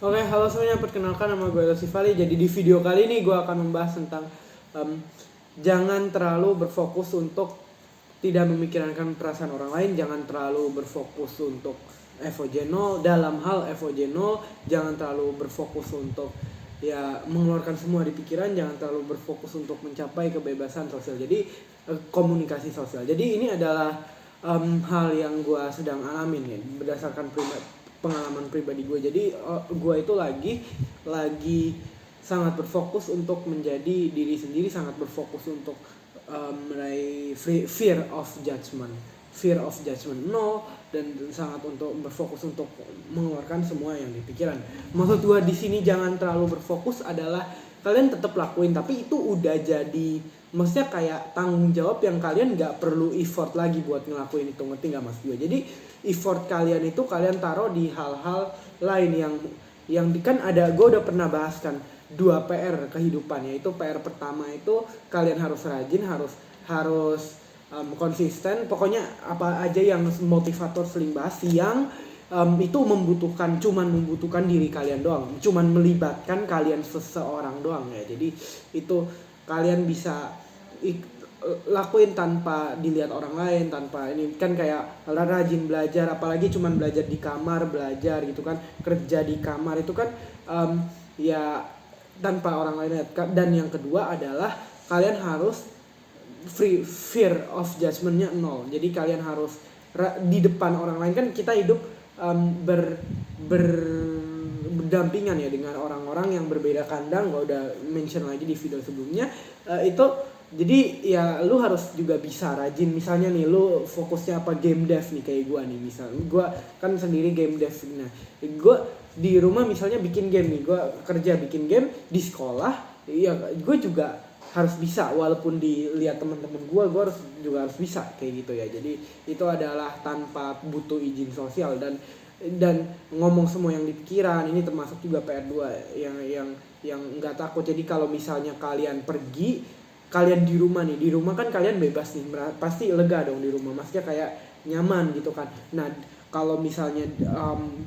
Oke, halo semuanya, perkenalkan nama gue Rossi Fali. Jadi di video kali ini gue akan membahas tentang jangan terlalu berfokus untuk tidak memikirkan perasaan orang lain, jangan terlalu berfokus untuk FOJ0 dalam hal FOJ0, jangan terlalu berfokus untuk ya mengeluarkan semua di pikiran, jangan terlalu berfokus untuk mencapai kebebasan sosial. Jadi komunikasi sosial. Jadi ini adalah hal yang gue sedang alamin ya berdasarkan pengalaman pribadi gue. Jadi gue itu lagi sangat berfokus untuk menjadi diri sendiri, sangat berfokus untuk meraih fear of judgment no, dan sangat untuk berfokus untuk mengeluarkan semua yang di pikiran. Maksud gue di sini jangan terlalu berfokus adalah kalian tetap lakuin, tapi itu udah jadi maksudnya kayak tanggung jawab yang kalian nggak perlu effort lagi buat ngelakuin itu, ngerti nggak mas gue? Jadi effort kalian itu kalian taruh di hal-hal lain yang kan ada, gue udah pernah bahas kan 2 PR kehidupan, yaitu PR pertama itu kalian harus rajin, harus konsisten, pokoknya apa aja yang motivator sering bahas yang itu cuman membutuhkan diri kalian doang, cuman melibatkan kalian seseorang doang ya. Jadi itu kalian bisa lakuin tanpa dilihat orang lain, tanpa ini kan kayak rajin belajar, apalagi cuman belajar di kamar, belajar gitu kan, kerja di kamar itu kan ya tanpa orang lain lihat. Dan yang kedua adalah kalian harus fear of judgment-nya 0. Jadi kalian harus di depan orang lain, kan kita hidup berdampingan ya dengan orang-orang yang berbeda kandang. Gue udah mention lagi di video sebelumnya itu. Jadi ya lu harus juga bisa rajin. Misalnya nih lu fokusnya apa, game dev nih kayak gue nih, misal gue kan sendiri game dev. Nah gue di rumah misalnya bikin game nih, gue kerja bikin game, di sekolah ya gue juga harus bisa, walaupun dilihat teman-teman gue juga harus bisa kayak gitu ya. Jadi itu adalah tanpa butuh izin sosial dan ngomong semua yang di pikiran. Ini termasuk juga PR2 yang nggak takut. Jadi kalau misalnya kalian pergi, kalian di rumah kan kalian bebas nih, pasti lega dong di rumah, maksudnya kayak nyaman gitu kan. Nah kalau misalnya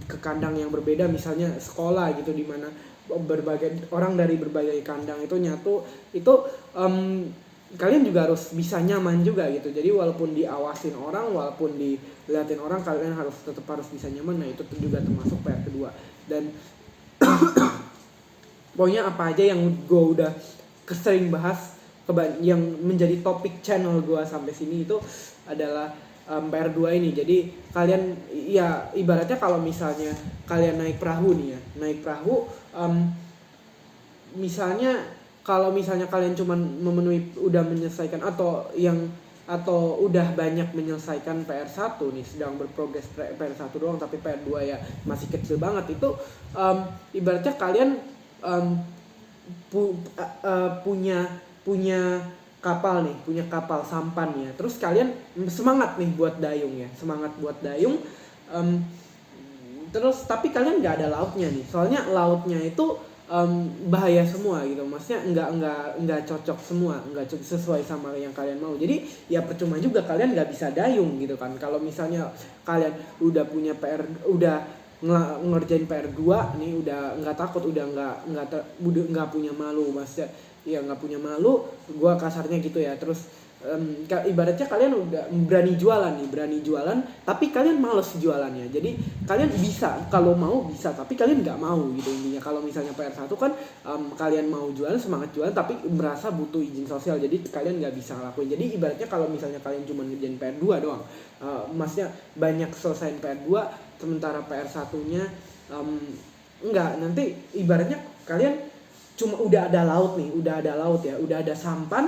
ke kandang yang berbeda, misalnya sekolah gitu, dimana berbagai orang dari berbagai kandang itu nyatu, itu kalian juga harus bisa nyaman juga gitu. Jadi walaupun diawasin orang, walaupun diliatin orang, kalian tetap harus bisa nyaman. Nah itu juga termasuk PR kedua. Dan pokoknya apa aja yang gue udah sering bahas, yang menjadi topik channel gue sampai sini itu adalah PR2 ini. Jadi kalian ya ibaratnya kalau misalnya kalian naik perahu nih ya, misalnya kalau misalnya kalian cuma udah menyelesaikan atau udah banyak menyelesaikan PR1 nih, sedang berprogres PR1 doang, tapi PR2 ya masih kecil banget, itu ibaratnya kalian punya kapal sampan ya. Terus kalian semangat nih buat dayung, terus tapi kalian nggak ada lautnya nih, soalnya lautnya itu bahaya semua gitu, maksudnya nggak cocok semua, nggak sesuai sama yang kalian mau. Jadi ya percuma juga, kalian nggak bisa dayung gitu kan. Kalau misalnya kalian udah punya ngerjain PR2 nih, udah nggak takut, udah nggak punya malu, maksudnya ya nggak punya malu, gua kasarnya gitu ya. Terus ibaratnya kalian udah berani jualan, tapi kalian males jualannya. Jadi kalian bisa, kalau mau bisa, tapi kalian nggak mau gitu intinya. Kalau misalnya PR1 kan kalian mau jualan, semangat jualan, tapi merasa butuh izin sosial, jadi kalian nggak bisa lakuin. Jadi ibaratnya kalau misalnya kalian cuma ngerjain PR2 doang, maksudnya banyak selesaiin PR2, sementara PR1-nya enggak, nanti ibaratnya kalian cuma udah ada laut ya, udah ada sampan,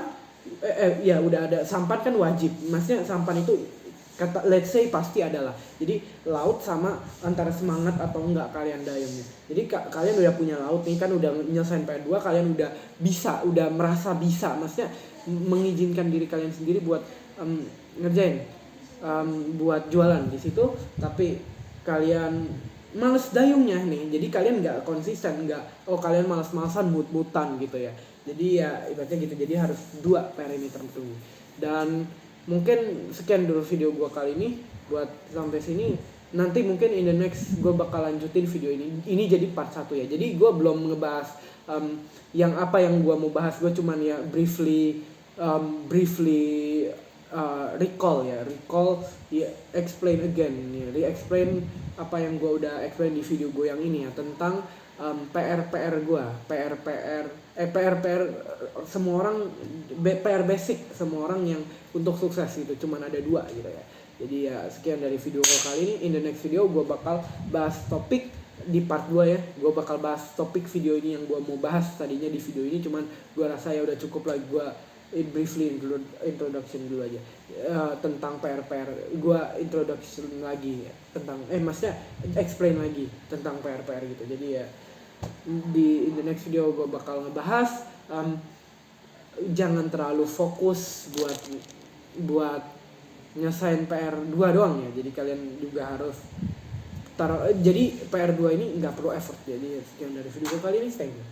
udah ada sampan kan wajib, maksudnya sampan itu kata let's say pasti adalah. Jadi laut sama antara semangat atau enggak kalian dayungnya. Jadi kalian udah punya laut nih kan, udah nyelesain PR2, kalian udah bisa, udah merasa bisa, maksudnya mengizinkan diri kalian sendiri buat ngerjain, buat jualan di situ, tapi kalian males dayungnya nih. Jadi kalian nggak konsisten, kalian malas-malasan but-butan gitu ya. Jadi ya ibaratnya gitu. Jadi harus 2 parameter itu. Dan mungkin sekian dulu video gua kali ini. Buat sampai sini nanti mungkin in the next gue bakal lanjutin video ini jadi part 1 ya. Jadi gue belum ngebahas yang apa yang gue mau bahas. Gue cuman ya briefly recall ya, explain again ya, re-explain apa yang gue udah explain di video gue yang ini ya, tentang PR semua orang, PR basic semua orang yang untuk sukses gitu, cuman ada 2 gitu ya. Jadi ya sekian dari video gue kali ini. In the next video gue bakal bahas topik di part 2 ya. Gue bakal bahas topik video ini yang gue mau bahas tadinya di video ini, cuman gue rasa ya udah cukup lah gue briefly introduction dulu aja tentang PR. Gue introduction lagi ya, tentang maksudnya explain lagi tentang PR gitu. Jadi ya in the next video gue bakal ngebahas jangan terlalu fokus buat nyesain PR 2 doang ya. Jadi kalian juga harus jadi PR 2 ini nggak perlu effort. Jadi sekian dari video kali ini, thank you.